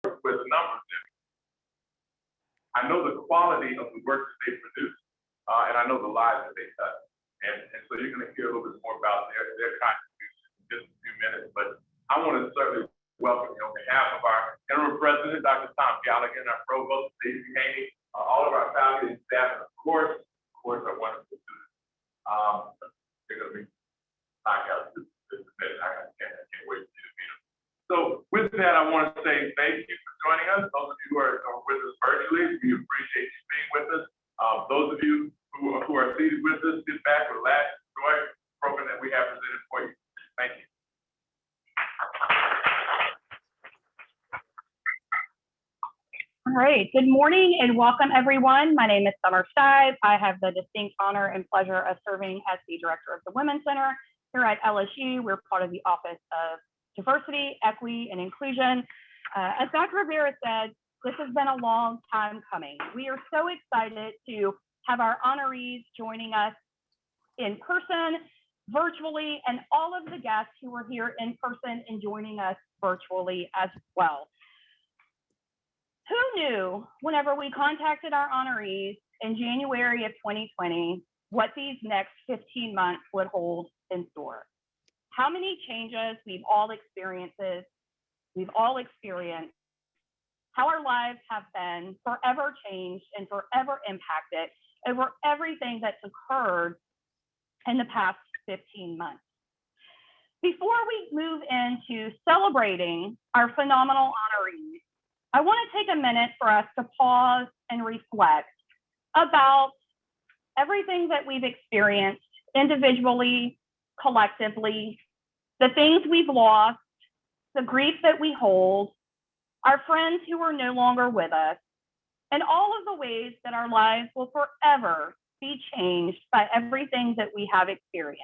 with a number of them. I know the quality of the work that they produce, and I know the lives that they touch. And so you're going to hear a little bit more about their contributions in just a few minutes. But I want to certainly welcome you on behalf of our interim president, Dr. Tom Gallagher, and our provost, Stacey Haney, all of our faculty and staff, and of course, our wonderful students. They're going to be knockout this minute. I can't wait for you to meet them. So with that, I want to say thank you for joining us. Those of you who are with us virtually, we appreciate you being with us. Those of you who are seated with us, sit back, relax, enjoy the program that we have presented for you. Thank you. All right, good morning and welcome everyone. My name is Summer Stive. I have the distinct honor and pleasure of serving as the director of the Women's Center here at LSU. We're part of the Office of Diversity, Equity, and Inclusion. As Dr. Rivera said, this has been a long time coming. We are so excited to have our honorees joining us in person, virtually, and all of the guests who are here in person and joining us virtually as well. Who knew whenever we contacted our honorees in January of 2020, what these next 15 months would hold in store? How many changes we've all experienced, how our lives have been forever changed and forever impacted over everything that's occurred in the past 15 months. Before we move into celebrating our phenomenal honorees, I want to take a minute for us to pause and reflect about everything that we've experienced individually, collectively, the things we've lost, the grief that we hold, our friends who are no longer with us, and all of the ways that our lives will forever be changed by everything that we have experienced.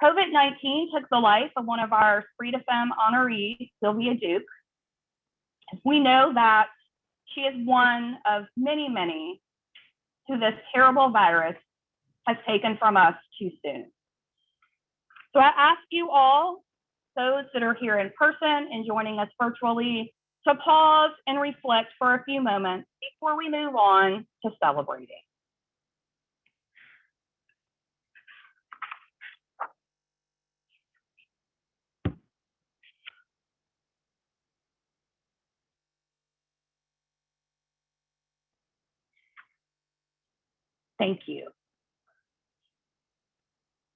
COVID-19 took the life of one of our Esprit de Femme Honorees, Sylvia Duke. We know that she is one of many who this terrible virus has taken from us too soon. So I ask you all, those that are here in person and joining us virtually, to pause and reflect for a few moments before we move on to celebrating. Thank you.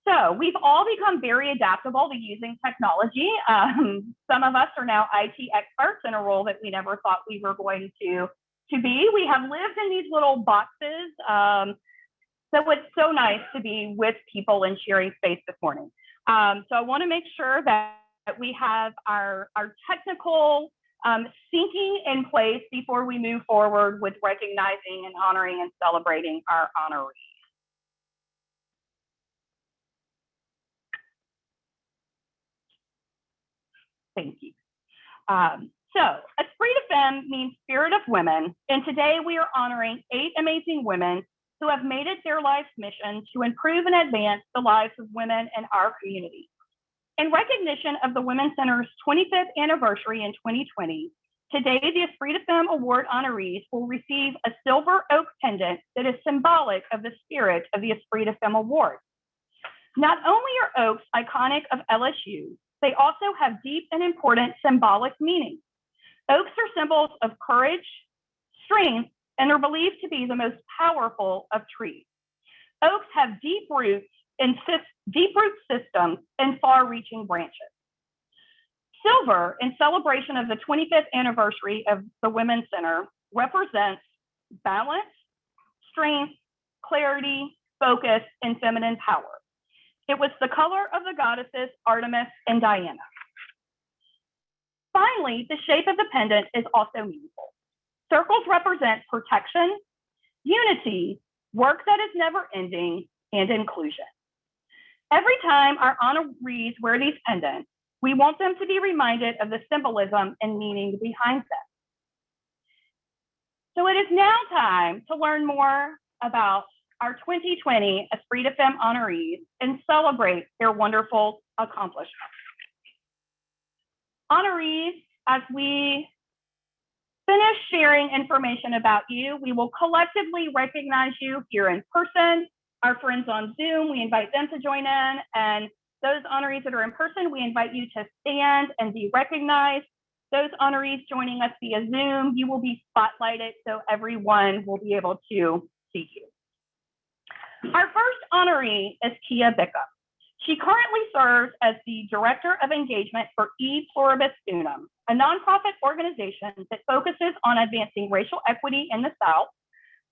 So we've all become very adaptable to using technology. Some of us are now IT experts in a role that we never thought we were going to be. We have lived in these little boxes. So it's so nice to be with people and sharing space this morning. So I want to make sure that we have our technical syncing in place before we move forward with recognizing and honoring and celebrating our honorees. Thank you. So Esprit de Femme means spirit of women, and today we are honoring 8 amazing women who have made it their life's mission to improve and advance the lives of women in our community. In recognition of the Women's Center's 25th anniversary in 2020, today the Esprit de Femme Award honorees will receive a silver oak pendant that is symbolic of the spirit of the Esprit de Femme Award. Not only are oaks iconic of LSU, they also have deep and important symbolic meaning. Oaks are symbols of courage, strength, and are believed to be the most powerful of trees. Oaks have deep root systems and far-reaching branches. Silver, in celebration of the 25th anniversary of the Women's Center, represents balance, strength, clarity, focus, and feminine power. It was the color of the goddesses Artemis and Diana. Finally, the shape of the pendant is also meaningful. Circles represent protection, unity, work that is never ending, and inclusion. Every time our honorees wear these pendants, we want them to be reminded of the symbolism and meaning behind them. So it is now time to learn more about our 2020 Esprit de Femme honorees and celebrate their wonderful accomplishments. Honorees as we finish sharing information about you, we will collectively recognize you here in person. Our friends on Zoom, we invite them to join in, and those honorees that are in person, we invite you to stand and be recognized. Those honorees joining us via Zoom, you will be spotlighted so everyone will be able to see you. Our first honoree is Kia Bickham. She currently serves as the Director of Engagement for E Pluribus Unum, a nonprofit organization that focuses on advancing racial equity in the South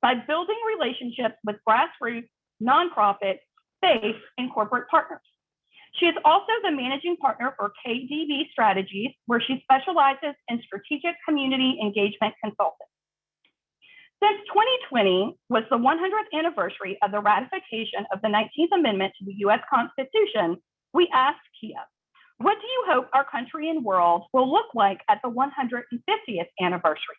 by building relationships with grassroots, nonprofit, faith, and corporate partners. She is also the managing partner for KDB Strategies, where she specializes in strategic community engagement consulting. Since 2020 was the 100th anniversary of the ratification of the 19th Amendment to the US Constitution, we asked Kia, what do you hope our country and world will look like at the 150th anniversary?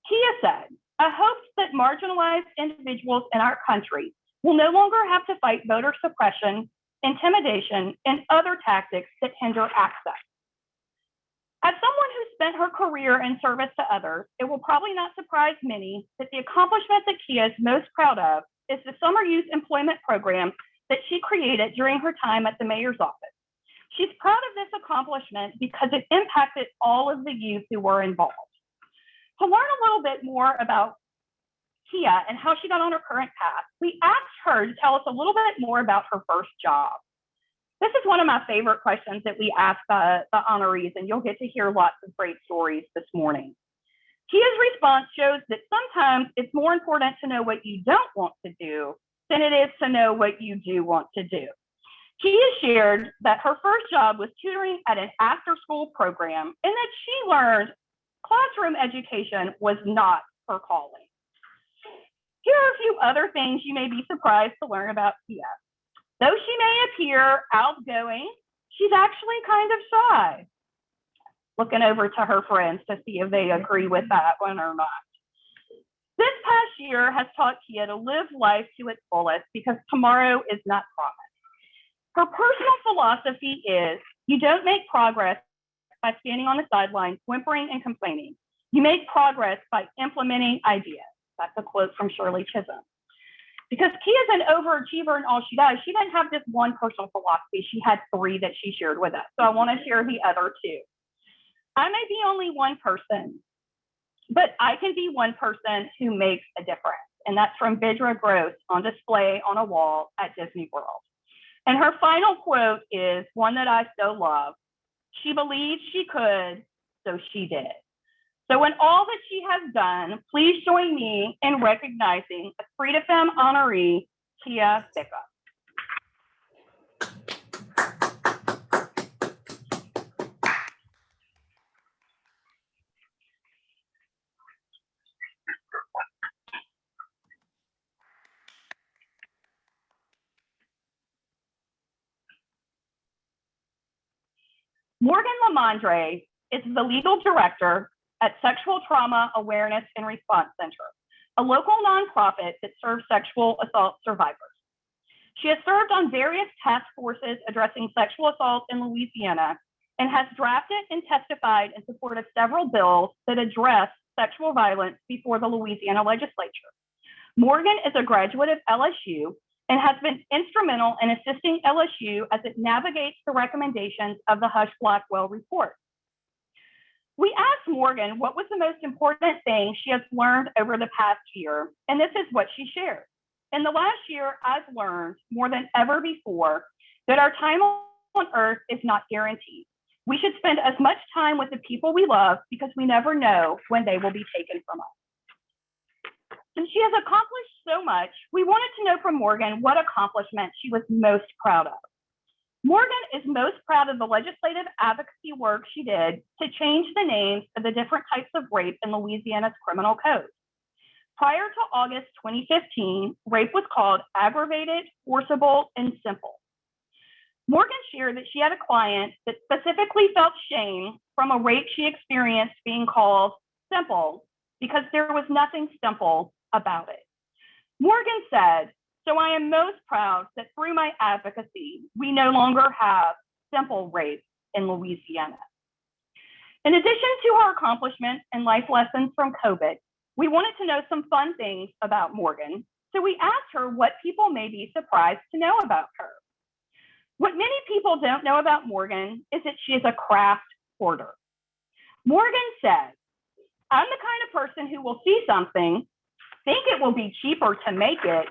Kia said, I hope that marginalized individuals in our country will no longer have to fight voter suppression, intimidation, and other tactics that hinder access. As someone who spent her career in service to others, it will probably not surprise many that the accomplishment that Kia is most proud of is the Summer Youth Employment Program that she created during her time at the mayor's office. She's proud of this accomplishment because it impacted all of the youth who were involved. To learn a little bit more about Kia and how she got on her current path, we asked her to tell us a little bit more about her first job. This is one of my favorite questions that we ask the honorees, and you'll get to hear lots of great stories this morning. Kia's response shows that sometimes it's more important to know what you don't want to do than it is to know what you do want to do. Kia shared that her first job was tutoring at an after-school program and that she learned classroom education was not her calling. Here are a few other things you may be surprised to learn about Kia. Though she may appear outgoing, she's actually kind of shy. Looking over to her friends to see if they agree with that one or not. This past year has taught Kia to live life to its fullest because tomorrow is not promised. Her personal philosophy is, you don't make progress by standing on the sidelines, whimpering and complaining. You make progress by implementing ideas. That's a quote from Shirley Chisholm. Because Kia's an overachiever in all she does, she doesn't have just one personal philosophy. She had three that she shared with us. So I want to share the other two. I may be only one person, but I can be one person who makes a difference. And that's from Vidra Gross on display on a wall at Disney World. And her final quote is one that I so love. She believed she could, so she did. So in all that she has done, please join me in recognizing Esprit de Femme honoree, Kia Bickham. Morgan Lamondre is the legal director at Sexual Trauma Awareness and Response Center, a local nonprofit that serves sexual assault survivors. She has served on various task forces addressing sexual assault in Louisiana and has drafted and testified in support of several bills that address sexual violence before the Louisiana legislature. Morgan is a graduate of LSU and has been instrumental in assisting LSU as it navigates the recommendations of the Husch-Blackwell report. We asked Morgan what was the most important thing she has learned over the past year, and this is what she shared. In the last year, I've learned more than ever before that our time on earth is not guaranteed. We should spend as much time with the people we love because we never know when they will be taken from us. Since she has accomplished so much, we wanted to know from Morgan what accomplishment she was most proud of. Morgan is most proud of the legislative advocacy work she did to change the names of the different types of rape in Louisiana's criminal code. Prior to August 2015, rape was called aggravated, forcible, and simple. Morgan shared that she had a client that specifically felt shame from a rape she experienced being called simple because there was nothing simple about it. Morgan said, so I am most proud that through my advocacy, we no longer have simple rape in Louisiana. In addition to her accomplishments and life lessons from COVID, we wanted to know some fun things about Morgan, so we asked her what people may be surprised to know about her. What many people don't know about Morgan is that she is a craft hoarder. Morgan says, "I'm the kind of person who will see something, think it will be cheaper to make it,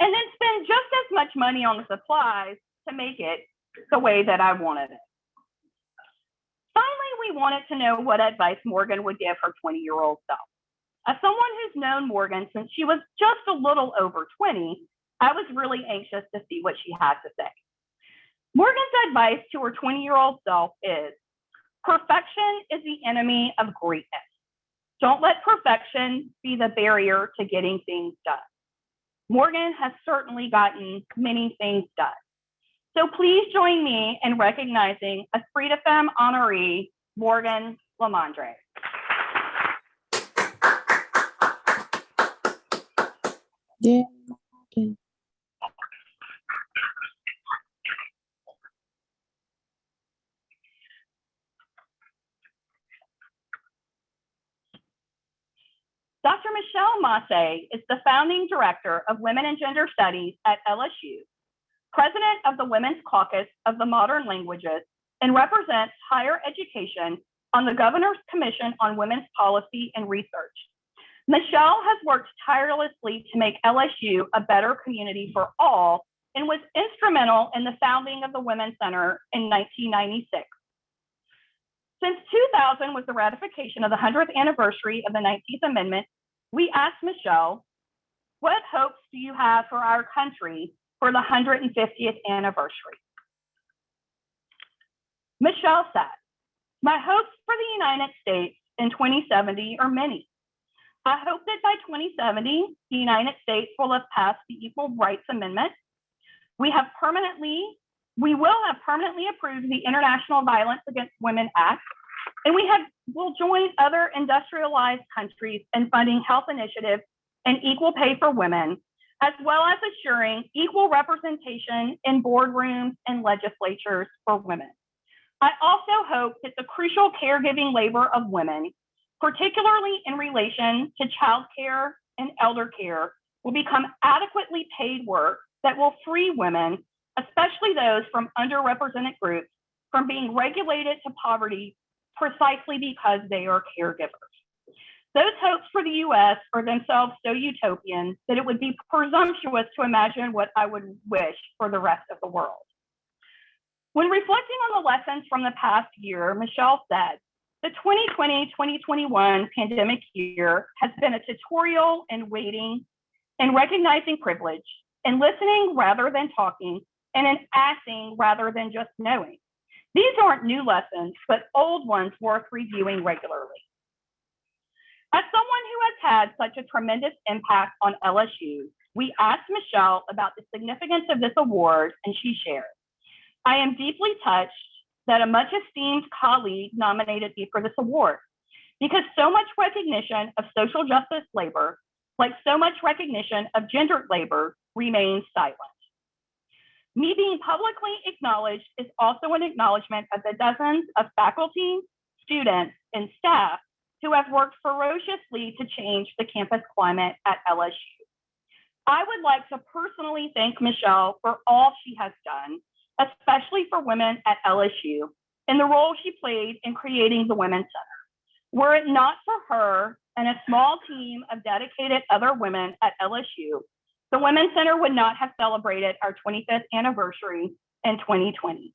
and then spend just as much money on the supplies to make it the way that I wanted it." Finally, we wanted to know what advice Morgan would give her 20-year-old self. As someone who's known Morgan since she was just a little over 20, I was really anxious to see what she had to say. Morgan's advice to her 20-year-old self is, perfection is the enemy of greatness. Don't let perfection be the barrier to getting things done. Morgan has certainly gotten many things done. So please join me in recognizing Esprit de Femme Honoree, Morgan Lamondre. Yeah. Okay. Dr. Michelle Massé is the founding director of Women and Gender Studies at LSU, president of the Women's Caucus of the Modern Languages, and represents higher education on the Governor's Commission on Women's Policy and Research. Michelle has worked tirelessly to make LSU a better community for all and was instrumental in the founding of the Women's Center in 1996. Since 2000 was the ratification of the 100th anniversary of the 19th Amendment, we asked Michelle, what hopes do you have for our country for the 150th anniversary? Michelle said, my hopes for the United States in 2070 are many. I hope that by 2070, the United States will have passed the Equal Rights Amendment. We will have permanently approved the International Violence Against Women Act, and will join other industrialized countries in funding health initiatives and equal pay for women, as well as assuring equal representation in boardrooms and legislatures for women. I also hope that the crucial caregiving labor of women, particularly in relation to childcare and elder care, will become adequately paid work that will free women, especially those from underrepresented groups, from being regulated to poverty precisely because they are caregivers. Those hopes for the US are themselves so utopian that it would be presumptuous to imagine what I would wish for the rest of the world. When reflecting on the lessons from the past year, Michelle said, the 2020-2021 pandemic year has been a tutorial in waiting and recognizing privilege, and listening rather than talking, and in acting rather than just knowing. These aren't new lessons, but old ones worth reviewing regularly. As someone who has had such a tremendous impact on LSU, we asked Michelle about the significance of this award, and she shared, I am deeply touched that a much esteemed colleague nominated me for this award, because so much recognition of social justice labor, like so much recognition of gendered labor, remains silent. Me being publicly acknowledged is also an acknowledgement of the dozens of faculty, students, and staff who have worked ferociously to change the campus climate at LSU. I would like to personally thank Michelle for all she has done, especially for women at LSU, and the role she played in creating the Women's Center. Were it not for her and a small team of dedicated other women at LSU, the Women's Center would not have celebrated our 25th anniversary in 2020.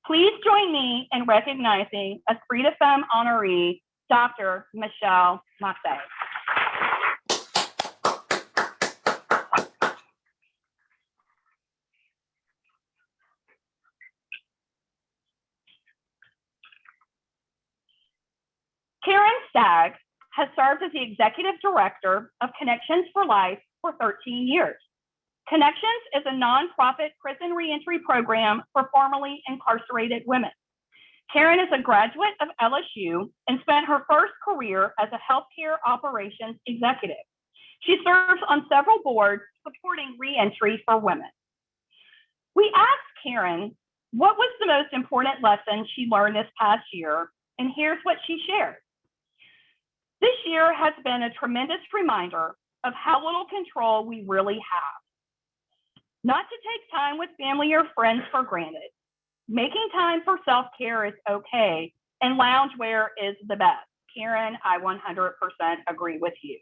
Please join me in recognizing Esprit de Femme Honoree, Dr. Michelle Massé. Karen Stagg has served as the Executive Director of Connections for Life for 13 years. Connections is a nonprofit prison reentry program for formerly incarcerated women. Karen is a graduate of LSU and spent her first career as a healthcare operations executive. She serves on several boards supporting reentry for women. We asked Karen what was the most important lesson she learned this past year And here's what she shared. This year has been a tremendous reminder of how little control we really have. Not to take time with family or friends for granted. Making time for self-care is okay, and loungewear is the best. Karen, I 100% agree with you.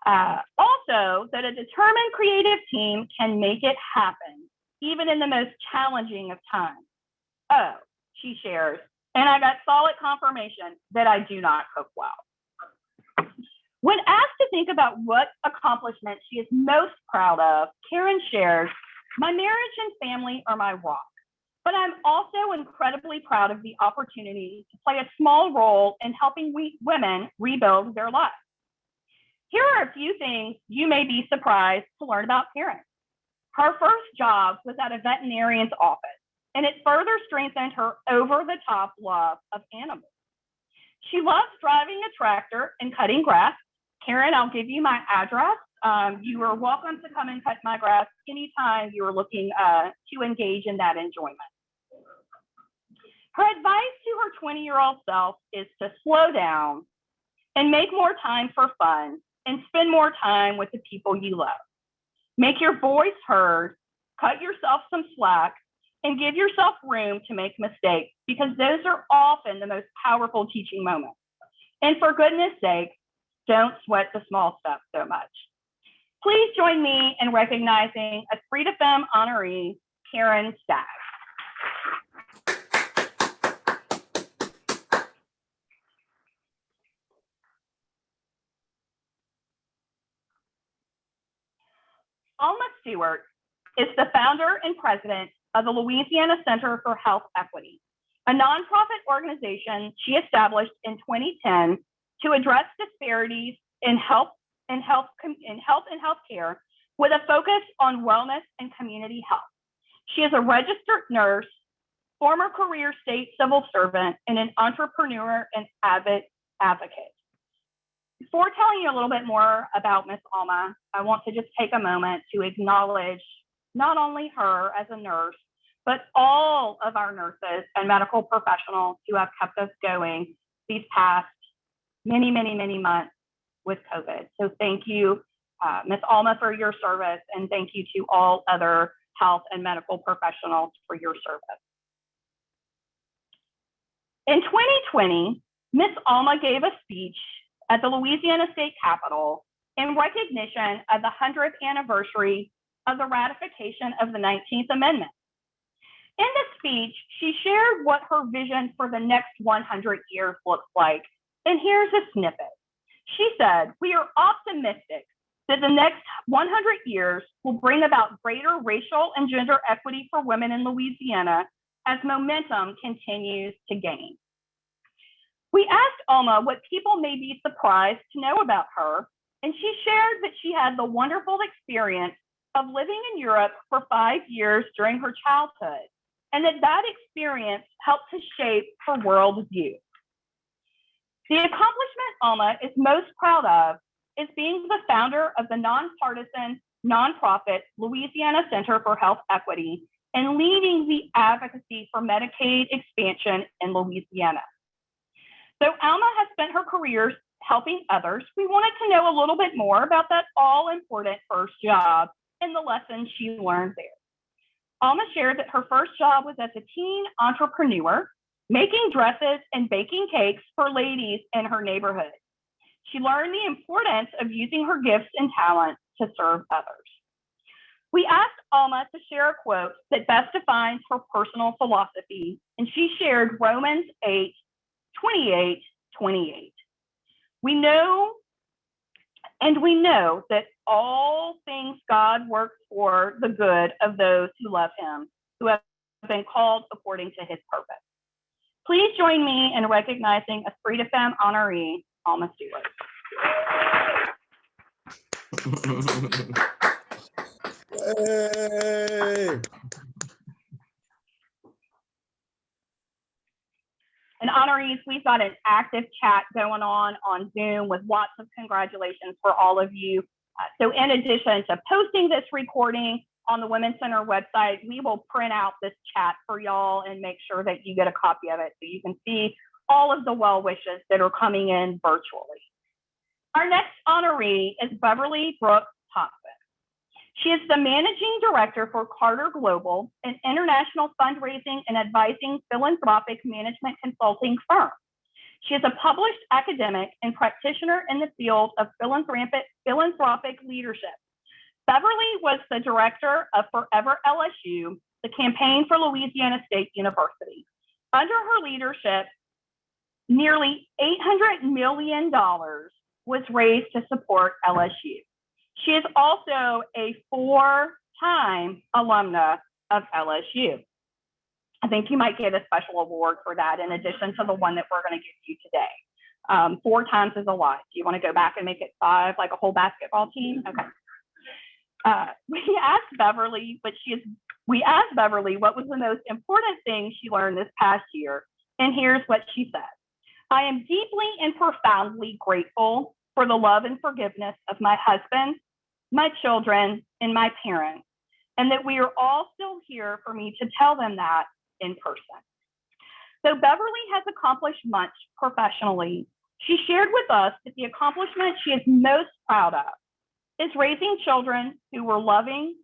Also, that a determined creative team can make it happen, even in the most challenging of times. Oh, she shares, and I got solid confirmation that I do not cook well. When asked to think about what accomplishment she is most proud of, Karen shares, my marriage and family are my rock, but I'm also incredibly proud of the opportunity to play a small role in helping women rebuild their lives. Here are a few things you may be surprised to learn about Karen. Her first job was at a veterinarian's office, and it further strengthened her over-the-top love of animals. She loves driving a tractor and cutting grass. Karen, I'll give you my address. You are welcome to come and cut my grass anytime you are looking to engage in that enjoyment. Her advice to her 20-year-old self is to slow down and make more time for fun and spend more time with the people you love. Make your voice heard, cut yourself some slack, and give yourself room to make mistakes, because those are often the most powerful teaching moments. And for goodness sake, don't sweat the small stuff so much. Please join me in recognizing Esprit de Femme Honoree, Karen Stagg. Alma Stewart is the founder and president of the Louisiana Center for Health Equity, a nonprofit organization she established in 2010 to address disparities in health and healthcare with a focus on wellness and community health. She is a registered nurse, former career state civil servant, and an entrepreneur and advocate. Before telling you a little bit more about Miss Alma, I want to just take a moment to acknowledge not only her as a nurse, but all of our nurses and medical professionals who have kept us going these past many months with COVID. So thank you, Ms. Alma, for your service, and thank you to all other health and medical professionals for your service. In 2020, Ms. Alma gave a speech at the Louisiana State Capitol in recognition of the 100th anniversary of the ratification of the 19th Amendment. In the speech, she shared what her vision for the next 100 years looks like, and here's a snippet. She said, "We are optimistic that the next 100 years will bring about greater racial and gender equity for women in Louisiana as momentum continues to gain." We asked Alma what people may be surprised to know about her, and she shared that she had the wonderful experience of living in Europe for 5 years during her childhood, and that experience helped to shape her worldview. The accomplishment Alma is most proud of is being the founder of the nonpartisan nonprofit Louisiana Center for Health Equity and leading the advocacy for Medicaid expansion in Louisiana. Though Alma has spent her career helping others, we wanted to know a little bit more about that all-important first job and the lessons she learned there. Alma shared that her first job was as a teen entrepreneur, making dresses and baking cakes for ladies in her neighborhood. She learned the importance of using her gifts and talents to serve others. We asked Alma to share a quote that best defines her personal philosophy, and she shared Romans 8:28. We know that all things God works for the good of those who love him, who have been called according to his purpose. Please join me in recognizing Esprit de Femme Honoree, Alma Stewart. Hey. And honorees, we've got an active chat going on Zoom with lots of congratulations for all of you. So in addition to posting this recording on the Women's Center website, we will print out this chat for y'all and make sure that you get a copy of it so you can see all of the well wishes that are coming in virtually. Our next honoree is Beverly Brooks Thompson. She is the managing director for Carter Global, an international fundraising and advising philanthropic management consulting firm. She is a published academic and practitioner in the field of philanthropic leadership. Beverly was the director of Forever LSU, the campaign for Louisiana State University. Under her leadership, nearly $800 million was raised to support LSU. She is also a 4-time alumna of LSU. I think you might get a special award for that in addition to the one that we're going to give you today. 4 times is a lot. Do you want to go back and make it 5, like a whole basketball team? Okay. We asked Beverly what was the most important thing she learned this past year, and here's what she said. I am deeply and profoundly grateful for the love and forgiveness of my husband, my children, and my parents, and that we are all still here for me to tell them that in person. Though Beverly has accomplished much professionally, she shared with us that the accomplishment she is most proud of is raising children who were loving,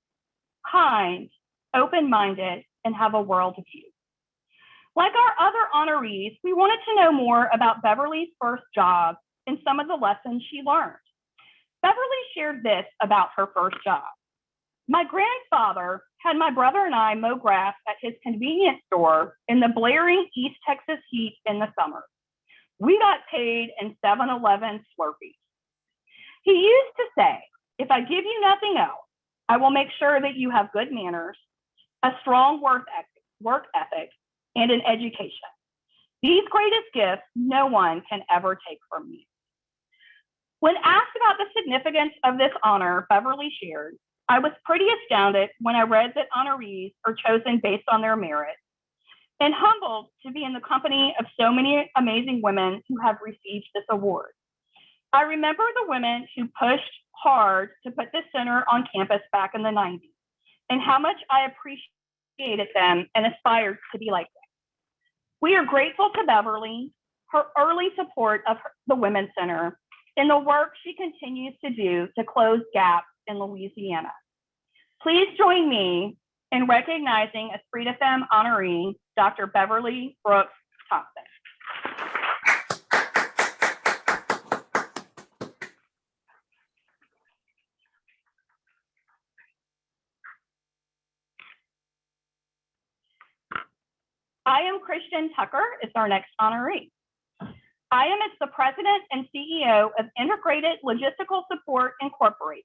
kind, open-minded, and have a worldview. Like our other honorees, we wanted to know more about Beverly's first job and some of the lessons she learned. Beverly shared this about her first job. My grandfather had my brother and I mow grass at his convenience store in the blaring East Texas heat in the summer. We got paid in 7-Eleven Slurpees. He used to say, if I give you nothing else, I will make sure that you have good manners, a strong work ethic, and an education. These greatest gifts no one can ever take from me. When asked about the significance of this honor Beverly shared, I was pretty astounded when I read that honorees are chosen based on their merit, and humbled to be in the company of so many amazing women who have received this award. I remember the women who pushed hard to put this center on campus back in the 90s, and how much I appreciated them and aspired to be like them. We are grateful to Beverly, her early support of the Women's Center, and the work she continues to do to close gaps in Louisiana. Please join me in recognizing Esprit de Femme honoree, Dr. Beverly Brooks Thompson. I am Christian Tucker, is our next honoree. I am the president and CEO of Integrated Logistical Support Incorporated.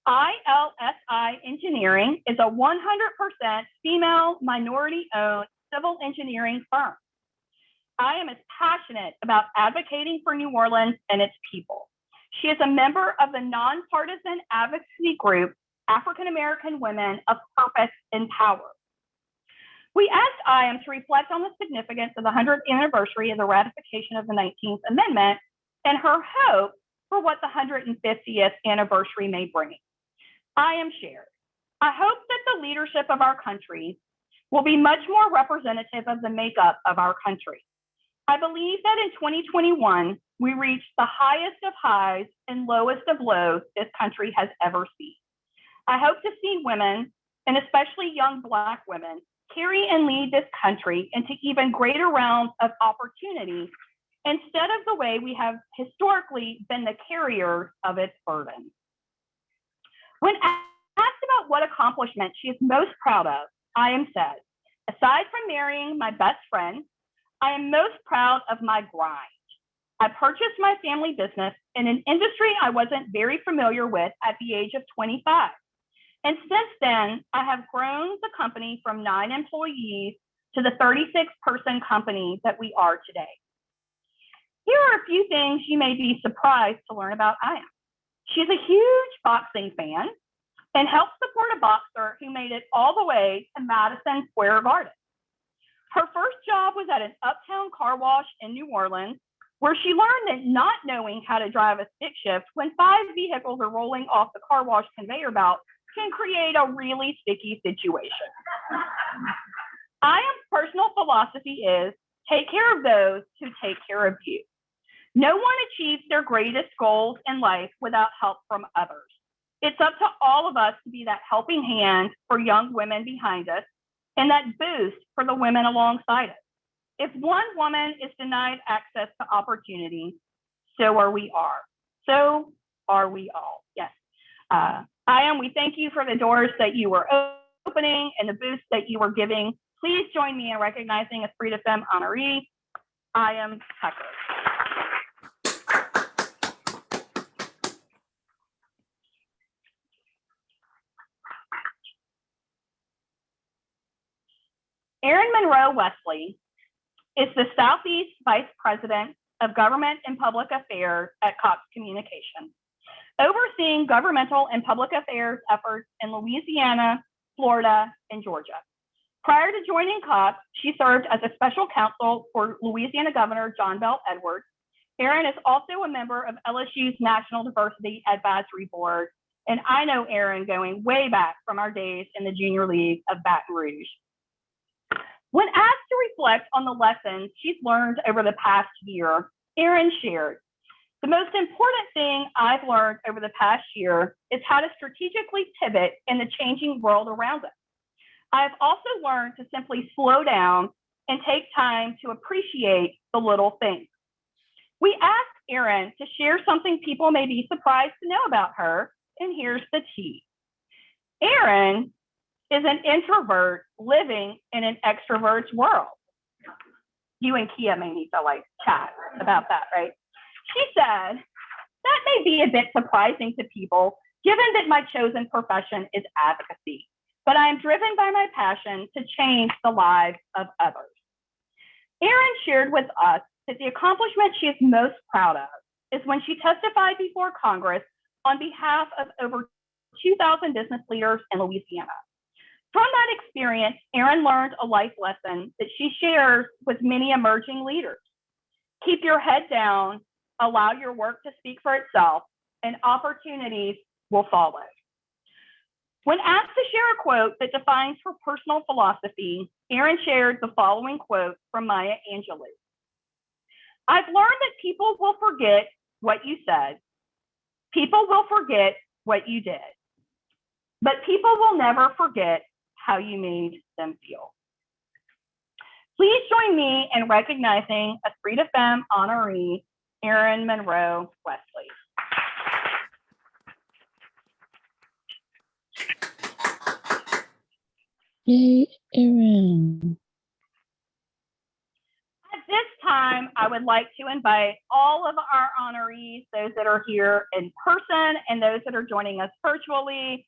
ILSI Engineering is a 100% female, minority-owned civil engineering firm. I am as passionate about advocating for New Orleans and its people. She is a member of the nonpartisan advocacy group, African American Women of Purpose and Power. We asked IAM to reflect on the significance of the 100th anniversary of the ratification of the 19th Amendment and her hope for what the 150th anniversary may bring. IAM shared, I hope that the leadership of our country will be much more representative of the makeup of our country. I believe that in 2021, we reached the highest of highs and lowest of lows this country has ever seen. I hope to see women, and especially young Black women, carry and lead this country into even greater realms of opportunity instead of the way we have historically been the carriers of its burden. When asked about what accomplishment she is most proud of, IAM said, aside from marrying my best friend, I am most proud of my grind. I purchased my family business in an industry I wasn't very familiar with at the age of 25. And since then, I have grown the company from 9 employees to the 36-person company that we are today. Here are a few things you may be surprised to learn about IAM. She's a huge boxing fan and helped support a boxer who made it all the way to Madison Square Garden. Her first job was at an uptown car wash in New Orleans, where she learned that not knowing how to drive a stick shift when 5 vehicles are rolling off the car wash conveyor belt can create a really sticky situation. IAM's personal philosophy is Take care of those who take care of you. No one achieves their greatest goals in life without help from others. It's up to all of us to be that helping hand for young women behind us and that boost for the women alongside us. If one woman is denied access to opportunity, so are we all. So are we all. Yes. We thank you for the doors that you were opening and the boost that you were giving. Please join me in recognizing Esprit de Femme Honoree. I am Tucker. Erin Monroe Wesley is the Southeast Vice President of Government and Public Affairs at Cox Communications, overseeing governmental and public affairs efforts in Louisiana, Florida, and Georgia. Prior to joining Cox, she served as a special counsel for Louisiana Governor John Bel Edwards. Erin is also a member of LSU's National Diversity Advisory Board, and I know Erin going way back from our days in the Junior League of Baton Rouge. When asked to reflect on the lessons she's learned over the past year, Erin shared, "The most important thing I've learned over the past year is how to strategically pivot in the changing world around us. I've also learned to simply slow down and take time to appreciate the little things." We asked Erin to share something people may be surprised to know about her, and here's the tea. Erin is an introvert living in an extrovert's world. You and Kia may need to like chat about that, right? She said, "That may be a bit surprising to people, given that my chosen profession is advocacy, but I am driven by my passion to change the lives of others." Erin shared with us that the accomplishment she is most proud of is when she testified before Congress on behalf of over 2,000 business leaders in Louisiana. From that experience, Erin learned a life lesson that she shares with many emerging leaders. Keep your head down, allow your work to speak for itself, and opportunities will follow. When asked to share a quote that defines her personal philosophy, Erin shared the following quote from Maya Angelou. "I've learned that people will forget what you said. People will forget what you did. But people will never forget how you made them feel." Please join me in recognizing Esprit de Femme Honoree, Erin Monroe Wesley. Yay, Erin. At this time, I would like to invite all of our honorees, those that are here in person and those that are joining us virtually,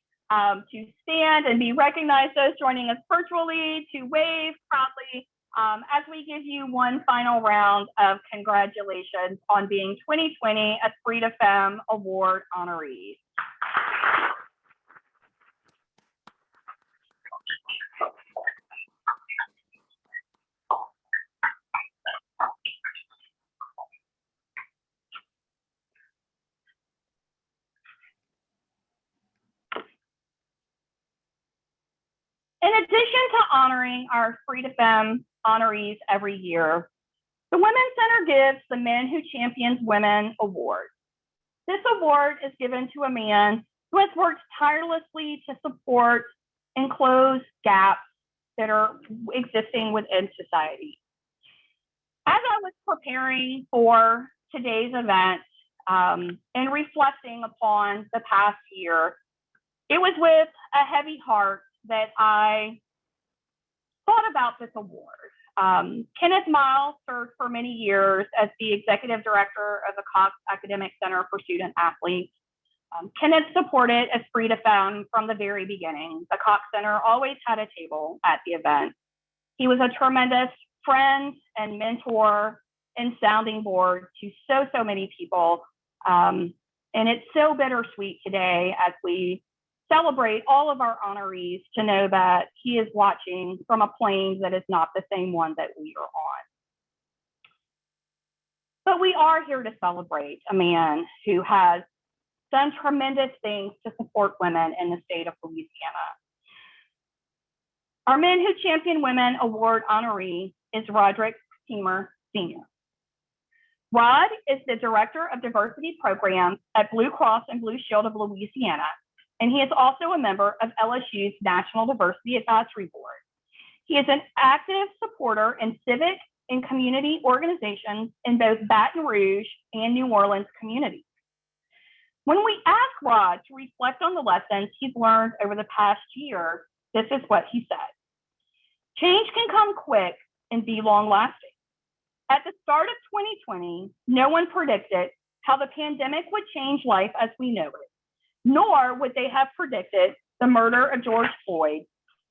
to stand and be recognized. Those joining us virtually to wave proudly as we give you one final round of congratulations on being 2020 Esprit de Femme Award honorees. In addition to honoring our Esprit de Femme honorees every year, the Women's Center gives the Men Who Champions Women Award. This award is given to a man who has worked tirelessly to support and close gaps that are existing within society. As I was preparing for today's event and reflecting upon the past year, it was with a heavy heart that I thought about this award. Kenneth Miles served for many years as the executive director of the Cox Academic Center for Student Athletes. Kenneth supported Esprit de Femme from the very beginning. The Cox Center always had a table at the event. He was a tremendous friend and mentor and sounding board to so many people. And it's so bittersweet today as we celebrate all of our honorees to know that he is watching from a plane that is not the same one that we are on. But we are here to celebrate a man who has done tremendous things to support women in the state of Louisiana. Our Men Who Champion Women Award honoree is Roderick Teamer, Sr. Rod is the Director of Diversity Programs at Blue Cross and Blue Shield of Louisiana, and he is also a member of LSU's National Diversity Advisory Board. He is an active supporter in civic and community organizations in both Baton Rouge and New Orleans communities. When we asked Rod to reflect on the lessons he's learned over the past year, this is what he said. Change can come quick and be long-lasting. At the start of 2020, no one predicted how the pandemic would change life as we know it, nor would they have predicted the murder of George Floyd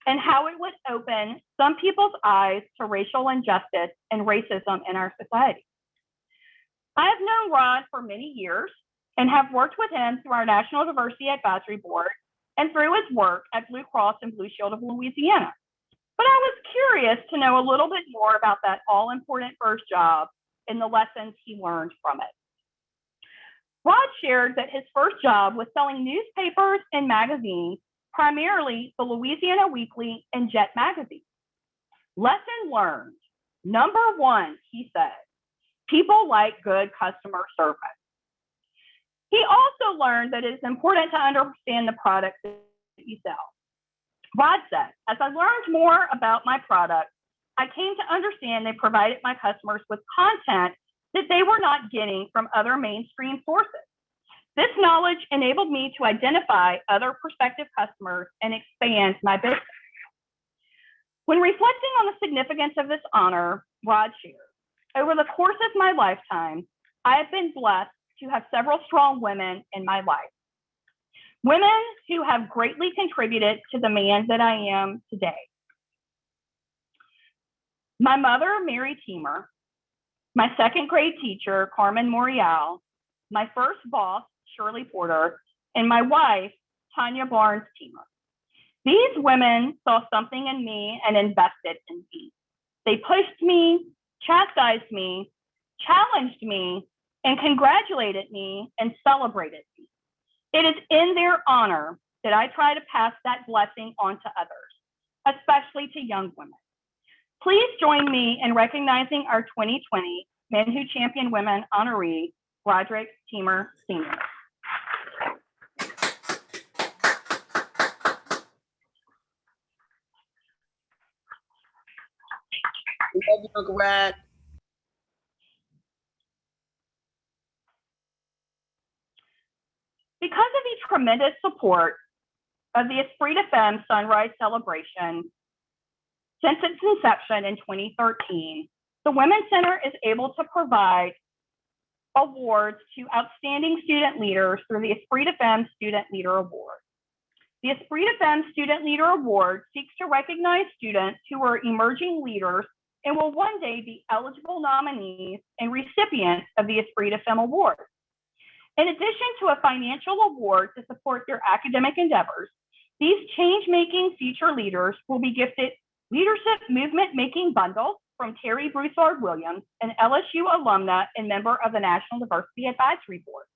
and how it would open some people's eyes to racial injustice and racism in our society. I have known Rod for many years and have worked with him through our National Diversity Advisory Board and through his work at Blue Cross and Blue Shield of Louisiana. But I was curious to know a little bit more about that all-important first job and the lessons he learned from it. Rod shared that his first job was selling newspapers and magazines, primarily the Louisiana Weekly and Jet magazine. Lesson learned. Number one, he said, people like good customer service. He also learned that it is important to understand the products that you sell. Rod said, as I learned more about my products, I came to understand they provided my customers with content that they were not getting from other mainstream sources. This knowledge enabled me to identify other prospective customers and expand my business. When reflecting on the significance of this honor, Rod shared, over the course of my lifetime, I have been blessed to have several strong women in my life. Women who have greatly contributed to the man that I am today. My mother, Mary Teamer, my second grade teacher, Carmen Morial, my first boss, Shirley Porter, and my wife, Tanya Barnes Teamer. These women saw something in me and invested in me. They pushed me, chastised me, challenged me, and congratulated me and celebrated me. It is in their honor that I try to pass that blessing on to others, especially to young women. Please join me in recognizing our 2020 Men Who Champion Women honoree, Roderick Teamer, Sr. Love you, Uncle Rod. Because of the tremendous support of the Esprit de Femme Sunrise Celebration since its inception in 2013, the Women's Center is able to provide awards to outstanding student leaders through the Esprit de Femme Student Leader Award. The Esprit de Femme Student Leader Award seeks to recognize students who are emerging leaders and will one day be eligible nominees and recipients of the Esprit de Femme Award. In addition to a financial award to support their academic endeavors, these change-making future leaders will be gifted Leadership Movement Making Bundles from Terry Broussard Williams, an LSU alumna and member of the National Diversity Advisory Board.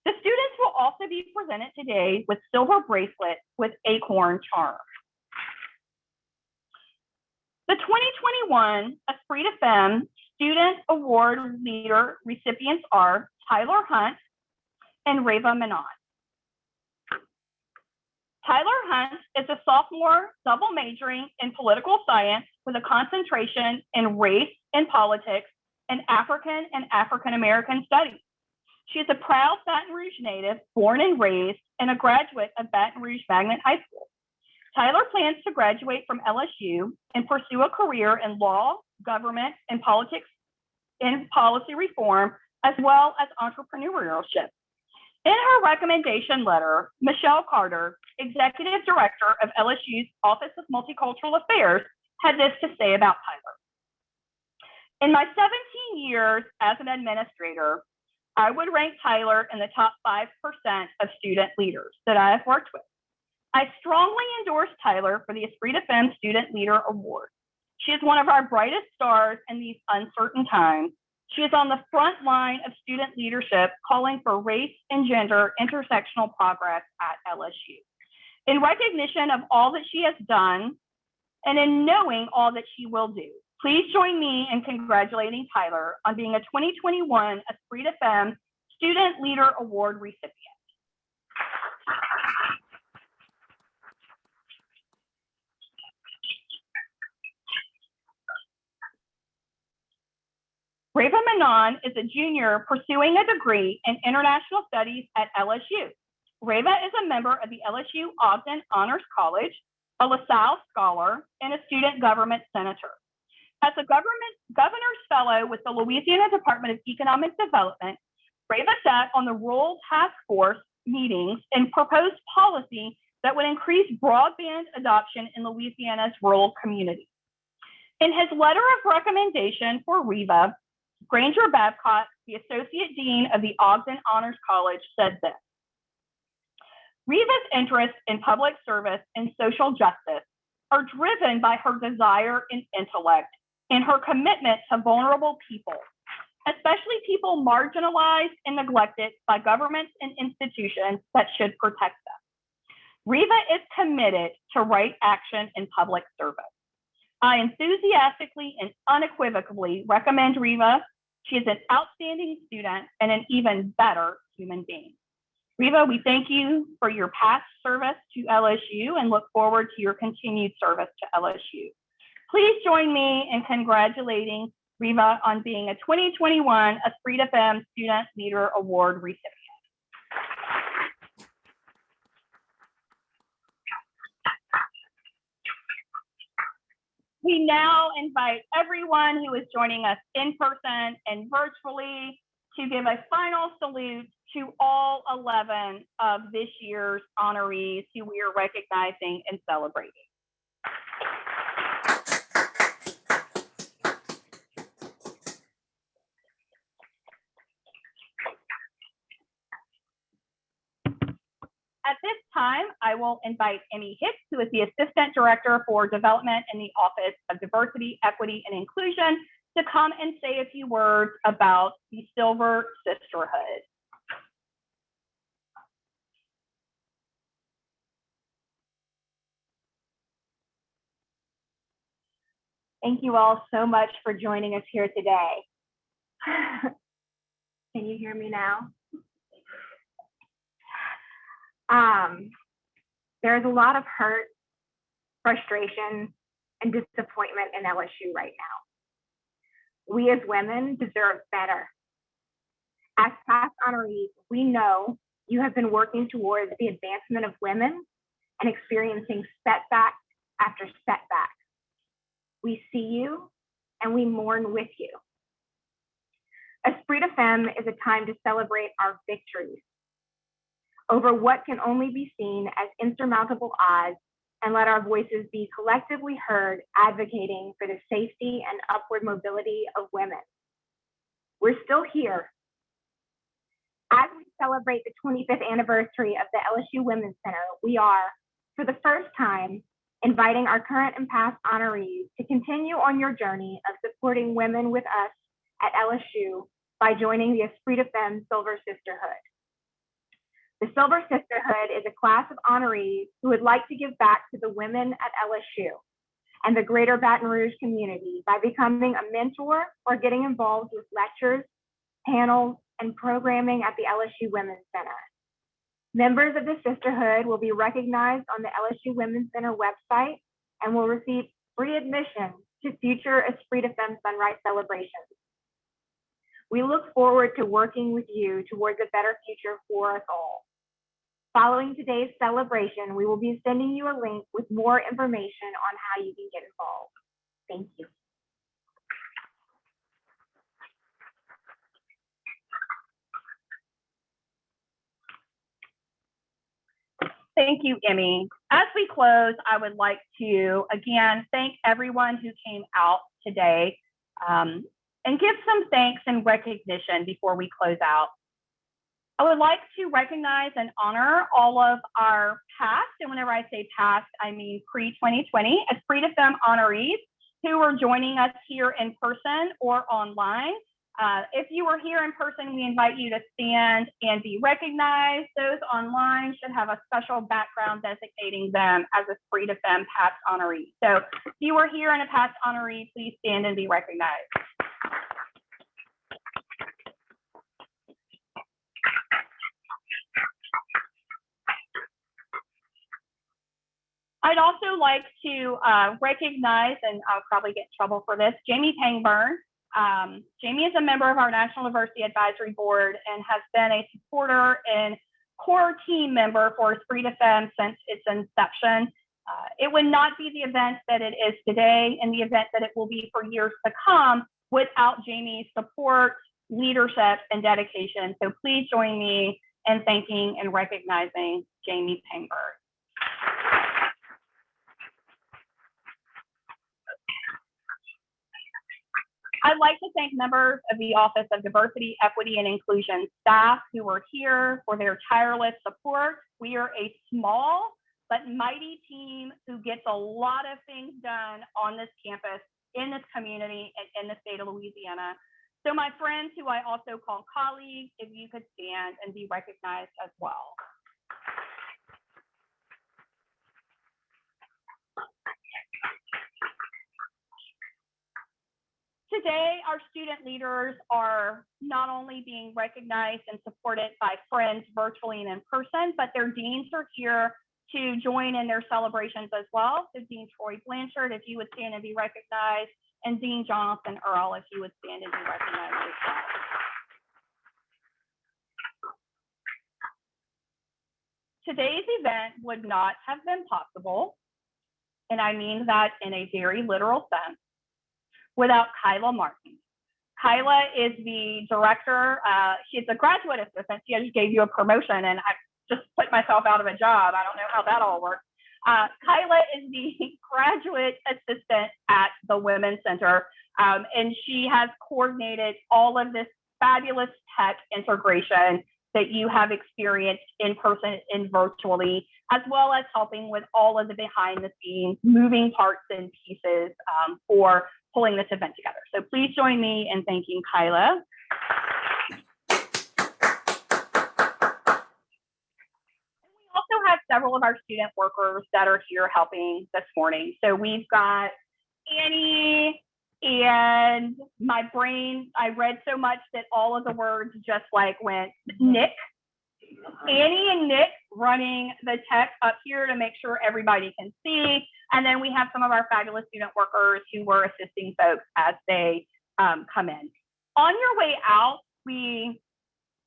The students will also be presented today with silver bracelets with acorn charm. The 2021 Esprit de Femme Student Award Leader recipients are Tyler Hunt and Reva Menon. Tyler Hunt is a sophomore double majoring in political science with a concentration in race and politics and African American studies. She is a proud Baton Rouge native, born and raised, and a graduate of Baton Rouge Magnet High School. Tyler plans to graduate from LSU and pursue a career in law, government, and politics and policy reform, as well as entrepreneurship. In her recommendation letter, Michelle Carter, Executive Director of LSU's Office of Multicultural Affairs, had this to say about Tyler. In my 17 years as an administrator, I would rank Tyler in the top 5% of student leaders that I have worked with. I strongly endorse Tyler for the Esprit de Femme Student Leader Award. She is one of our brightest stars in these uncertain times. She is on the front line of student leadership, calling for race and gender intersectional progress at LSU. In recognition of all that she has done, and in knowing all that she will do, Please join me in congratulating Tyler on being a 2021 Esprit de Femme Student Leader Award recipient. Reva Manon is a junior pursuing a degree in international studies at LSU. Reva is a member of the LSU Ogden Honors College, a LaSalle Scholar, and a student government senator. As a governor's fellow with the Louisiana Department of Economic Development, Reva sat on the rural task force meetings and proposed policy that would increase broadband adoption in Louisiana's rural communities. In his letter of recommendation for Reva, Granger Babcock, the Associate Dean of the Ogden Honors College, said this: Reva's interests in public service and social justice are driven by her desire and intellect and her commitment to vulnerable people, especially people marginalized and neglected by governments and institutions that should protect them. Reva is committed to right action in public service. I enthusiastically and unequivocally recommend Reva. She is an outstanding student and an even better human being. Reva, we thank you for your past service to LSU and look forward to your continued service to LSU. Please join me in congratulating Reva on being a 2021 Esprit de Femme Student Leader Award recipient. We now invite everyone who is joining us in person and virtually to give a final salute to all 11 of this year's honorees who we are recognizing and celebrating. At this time, I will invite Emmy Hicks, who is the Assistant Director for Development in the Office of Diversity, Equity, and Inclusion, to come and say a few words about the Silver Sisterhood. Thank you all so much for joining us here today. Can you hear me now? There's a lot of hurt, frustration, and disappointment in LSU right now. We as women deserve better. As past honorees, we know you have been working towards the advancement of women and experiencing setback after setback. We see you and we mourn with you. Esprit de Femme is a time to celebrate our victories over what can only be seen as insurmountable odds, and let our voices be collectively heard advocating for the safety and upward mobility of women. We're still here. As we celebrate the 25th anniversary of the LSU Women's Center, we are, for the first time, inviting our current and past honorees to continue on your journey of supporting women with us at LSU by joining the Esprit de Femme Silver Sisterhood. The Silver Sisterhood is a class of honorees who would like to give back to the women at LSU and the greater Baton Rouge community by becoming a mentor or getting involved with lectures, panels, and programming at the LSU Women's Center. Members of the Sisterhood will be recognized on the LSU Women's Center website and will receive free admission to future Esprit de Femme Sunrise celebrations. We look forward to working with you towards a better future for us all. Following today's celebration, we will be sending you a link with more information on how you can get involved. Thank you. Thank you, Emmy. As we close, I would like to, again, thank everyone who came out today and give some thanks and recognition before we close out. I would like to recognize and honor all of our past, and whenever I say past, I mean pre-2020, Esprit de Femme honorees who are joining us here in person or online. If you were here in person, we invite you to stand and be recognized. Those online should have a special background designating them as Esprit de Femme past honoree. So if you were here in a past honoree, please stand and be recognized. I'd also like to recognize, and I'll probably get in trouble for this, Jamie Pangburn. Jamie is a member of our National Diversity Advisory Board and has been a supporter and core team member for Esprit de Femme since its inception. It would not be the event that it is today and the event that it will be for years to come without Jamie's support, leadership, and dedication. So please join me in thanking and recognizing Jamie Pangburn. I'd like to thank members of the Office of Diversity, Equity, and Inclusion staff who were here for their tireless support. We are a small but mighty team who gets a lot of things done on this campus, in this community, and in the state of Louisiana. So my friends, who I also call colleagues, if you could stand and be recognized as well. Today, our student leaders are not only being recognized and supported by friends virtually and in person, but their deans are here to join in their celebrations as well. So Dean Troy Blanchard, if you would stand and be recognized, and Dean Jonathan Earl, if you would stand and be recognized as well. Today's event would not have been possible, and I mean that in a very literal sense, without Kyla Martin. Kyla is the director. She's a graduate assistant. She just gave you a promotion, and I just put myself out of a job. I don't know how that all works. Kyla is the graduate assistant at the Women's Center, and she has coordinated all of this fabulous tech integration that you have experienced in person and virtually, as well as helping with all of the behind the scenes moving parts and pieces for pulling this event together. So please join me in thanking Kyla. We also have several of our student workers that are here helping this morning. So we've got Annie, and my brain, I read so much that all of the words just like went. Nick. Annie and Nick running the tech up here to make sure everybody can see. And then we have some of our fabulous student workers who were assisting folks as they come in. On your way out, we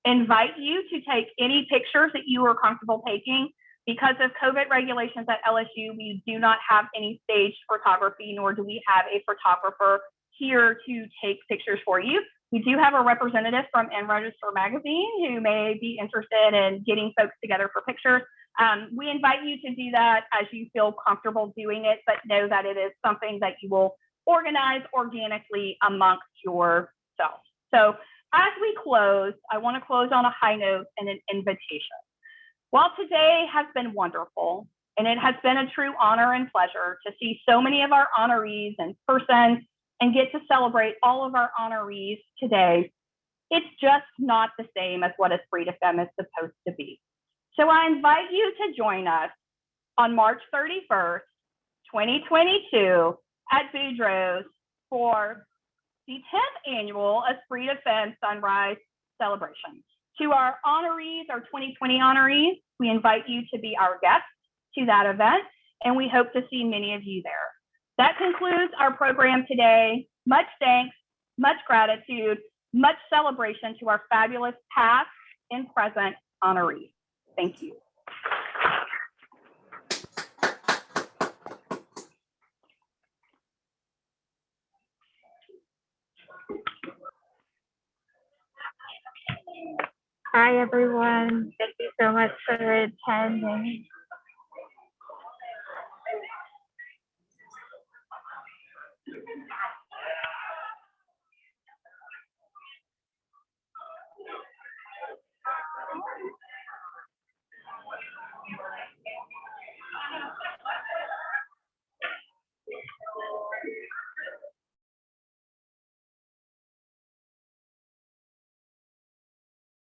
invite you to take any pictures that you are comfortable taking. Because of COVID regulations at LSU, we do not have any staged photography, nor do we have a photographer here to take pictures for you. We do have a representative from Register Magazine who may be interested in getting folks together for pictures. We invite you to do that as you feel comfortable doing it, but know that it is something that you will organize organically amongst yourself. So as we close, I want to close on a high note and an invitation. While today has been wonderful, and it has been a true honor and pleasure to see so many of our honorees in person and get to celebrate all of our honorees today, it's just not the same as what Esprit de Femme is supposed to be. So I invite you to join us on March 31st, 2022 at Boudreaux's for the 10th annual Esprit de Femme Sunrise Celebration. To our honorees, our 2020 honorees, we invite you to be our guests to that event, and we hope to see many of you there. That concludes our program today. Much thanks, much gratitude, much celebration to our fabulous past and present honorees. Thank you. Hi, everyone. Thank you so much for attending.